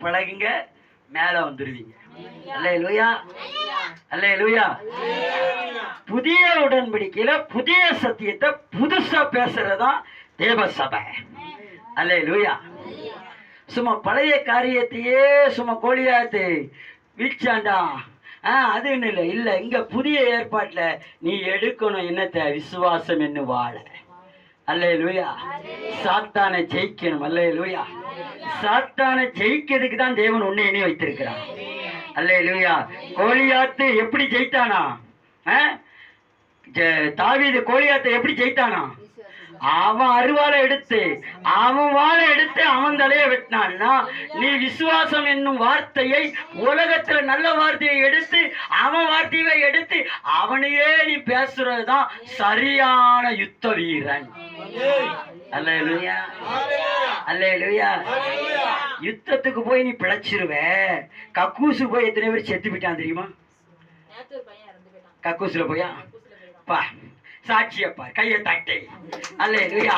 பழகுங்க, மேல வந்துருவீங்க. அல்லேலூயா, அல்லேலூயா. புதிய உடன்படிக்கையில புதிய சத்தியத்தை புதுசா பேசுறதுதான் தேவ சபை. அல்லேலூயா. சும்மா பழைய காரியத்தையே சும்மா கோலியாத்து வீழ்ச்சாண்டா அதுன்னு இல்லை. இல்லை, இங்க புதிய ஏற்பாட்டுல நீ எடுக்கணும் என்னத்தை? விசுவாசம் என்ன வாழ. அல்லேலூயா. சாத்தானை ஜெயிக்கணும். அல்லேலூயா. சாத்தானை ஜெயிக்கிறதுக்கு தான் தேவன் உன்னை எண்ணி வைத்திருக்கிறான். அல்லேலூயா. கோலியாத்து எப்படி ஜெயித்தானா? தாவீது கோலியாத்தை எப்படி ஜெயித்தானா? அவன் அருவாளை எடுத்து அவன் வாழை எடுத்து அவன் தலையை வெட்டினான்னா, நீ விசுவாசம் என்னும் வார்த்தையை, உலகத்துல நல்ல வார்த்தையை எடுத்து அவன் வார்த்தையை எடுத்து அவனையே நீ பேசுறதுதான் சரியான யுத்த வீரன். அல்லேலூயா, அல்லேலூயா. யுத்தத்துக்கு போய் நீ பிழைச்சிருவ. கக்கூசு போய் எத்தனை பேர் செத்து போயிட்டான் தெரியுமா? கக்கூசுல போயா பா, சாட்சியப்பா, கையை தட்டி. அல்லேலூயா.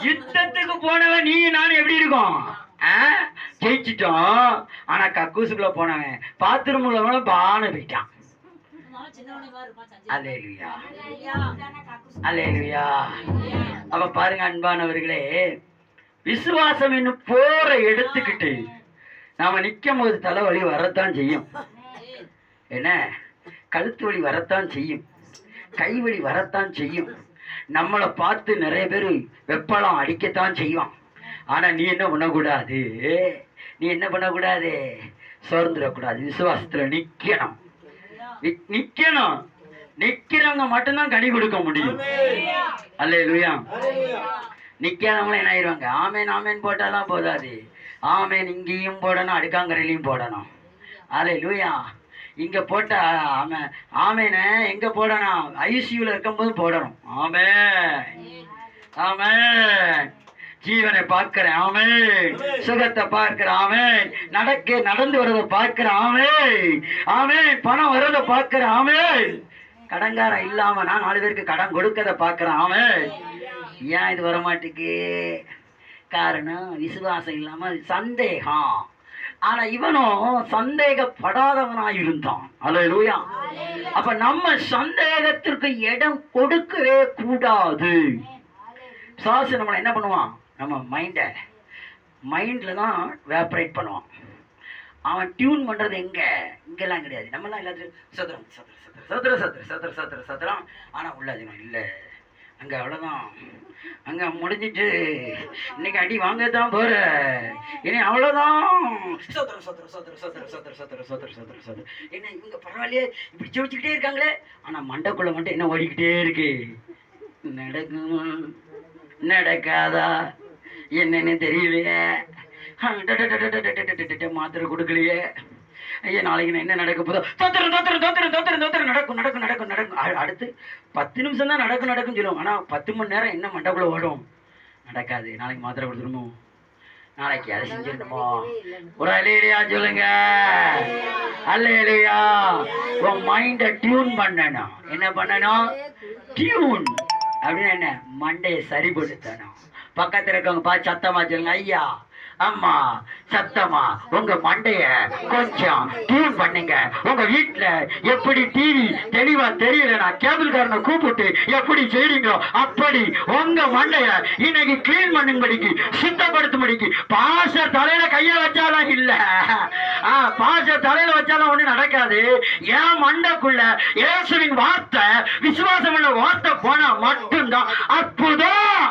யுத்தத்துக்கு போனவன் நீ நானும் எப்படி இருக்கும்? ஜெயிச்சிட்டோம். ஆனா கக்கூசுக்குள்ள போனவன் பாத்ரூம்ல பான போயிட்டான். அல்லேலூயா, அல்லேலூயா. அப்ப பாருங்க அன்பானவர்களே, விசுவாசம் இன்னும் போற எடுத்துக்கிட்டு நாம நிக்கும் போது தலைவலி வரத்தான் செய்யும். என்ன? கழுத்து வலி வரத்தான் செய்யும், கை வலி வரத்தான் செய்யும். நம்மளை பார்த்து நிறைய பேர் வெப்பலாம் அடிக்கத்தான் செய்வான். ஆனா நீ என்ன பண்ணக்கூடாது? நீ என்ன பண்ணக்கூடாது? சோர்ந்துடக்கூடாது. விசுவாசத்துல நிக்கணும், நிக்கணும். நிக்கிறவங்க மட்டும்தான் கனி கொடுக்க முடியும். அல்லேலூயா. நிக்காதவங்களும் என்ன ஆயிடுவாங்க? ஆமேன் ஆமேன் போட்டாலாம் போதாது. ஆமேன் இங்கேயும் போடணும், அடுக்காங்கரையிலையும் போடணும். அல்லேலூயா. இங்க போட்டா ஆமேன எங்க போடணும்? ஐசியூல இருக்கும்போது போடணும். ஆமென், ஆமென். ஜீவனை பார்க்கிறேன். ஆமென். சுகத்தை பார்க்கிறேன். ஆமென். நடந்து வரதை பார்க்கிறேன். ஆமென், ஆமென். பணம் வரதை பார்க்கிறேன். ஆமென். கடன்காரன் இல்லாம நான் 4 பேருக்கு கடன் கொடுக்கறத பார்க்கிறேன். ஆமென். ஏன் இது வரமாட்டுக்கு? காரணம் விசுவாசம் இல்லாம சந்தேகம். ஆனா இவனும் சந்தேகப்படாதவனாய் இருந்தான். அல்லேலூயா. அப்ப நம்ம சந்தேகத்திற்கு இடம் கொடுக்கவே கூடாது. சாசு நம்மளை என்ன பண்ணுவான்? நம்ம மைண்ட்ல தான் வேப்பரேட் பண்ணுவான். அவன் டியூன் பண்றது இங்கெல்லாம் கிடையாது. நம்மலாம் எல்லாத்தையும் சதுரம் சதுர சதுர சதுர சதுர சதுர சதுரம். ஆனா உள்ளாதினம் இல்லை. அங்க அவ்வளவுதான். அங்க முடிஞ்சிட்டு இன்னைக்கு அடி வாங்கத்தான் போற. இனி அவ்வளவுதான். சதுர சதுர சதுர சதுர சதுர சதுர சதுர சதுர சதுர. என்ன இவங்க பரவாயில்லையே இப்படி ஜெயிச்சுக்கிட்டே இருக்காங்களே. ஆனா மண்டைக்குள்ள மட்டும் என்ன ஓடிக்கிட்டே இருக்கு? நடக்குமா நடக்காதா என்னன்னு தெரியலையே. மாத்திரை கொடுக்கலையே. ஐயா நாளைக்கு நான் என்ன நடக்க போதோ? தோத்திரம் தோத்திரம் தோத்திரம் தோத்திரம் தோத்திரம் நடக்கும் நடக்கும் நடக்கும் நடக்கும். அடுத்து 10 நிமிஷம் தான் நடக்கும் சொல்லுவோம். ஆனால் 10 மணி நேரம் என்ன மண்டக்குள்ள ஓடும்? நடக்காது. நாளைக்கு மாத்திரை கொடுத்துருமோ, நாளைக்கு அதை செஞ்சிடணுமோ? ஒரு அல்லேலூயா சொல்லுங்க. அல்லேலூயா. உன் மைண்டை டியூன் பண்ணணும். என்ன பண்ணணும்? டியூன் அப்படின்னா என்ன? மண்டையை சரிபடுத்தணும். பக்கத்தில் இருக்கவங்க பார்த்து சத்தமா சொல்லுங்க, ஐயா அம்மா சத்தமா உங்க மண்டைய கொஞ்சம் டியூன் பண்ணுங்க. உங்க வீட்டுல எப்படி டிவி தெளிவா தெரியலன்னா கேபிள்காரனை கூப்பிட்டு எப்படி செய்றீங்களோ அப்படி உங்க மண்டைய இன்னைக்கு கிளீன் பண்ணும்படிக்கு, சுத்தப்படுத்தும்படிக்கு. பாஸ்டர் தலையில கைய வச்சாலும் இல்ல, பாஸ்டர் தலையில வச்சாலும் ஒண்ணு நடக்காது. என் மண்டைக்குள்ள இயேசுவின் வார்த்தை, விசுவாசம் உள்ள வார்த்தை போனா மட்டும்தான் அற்புதம்.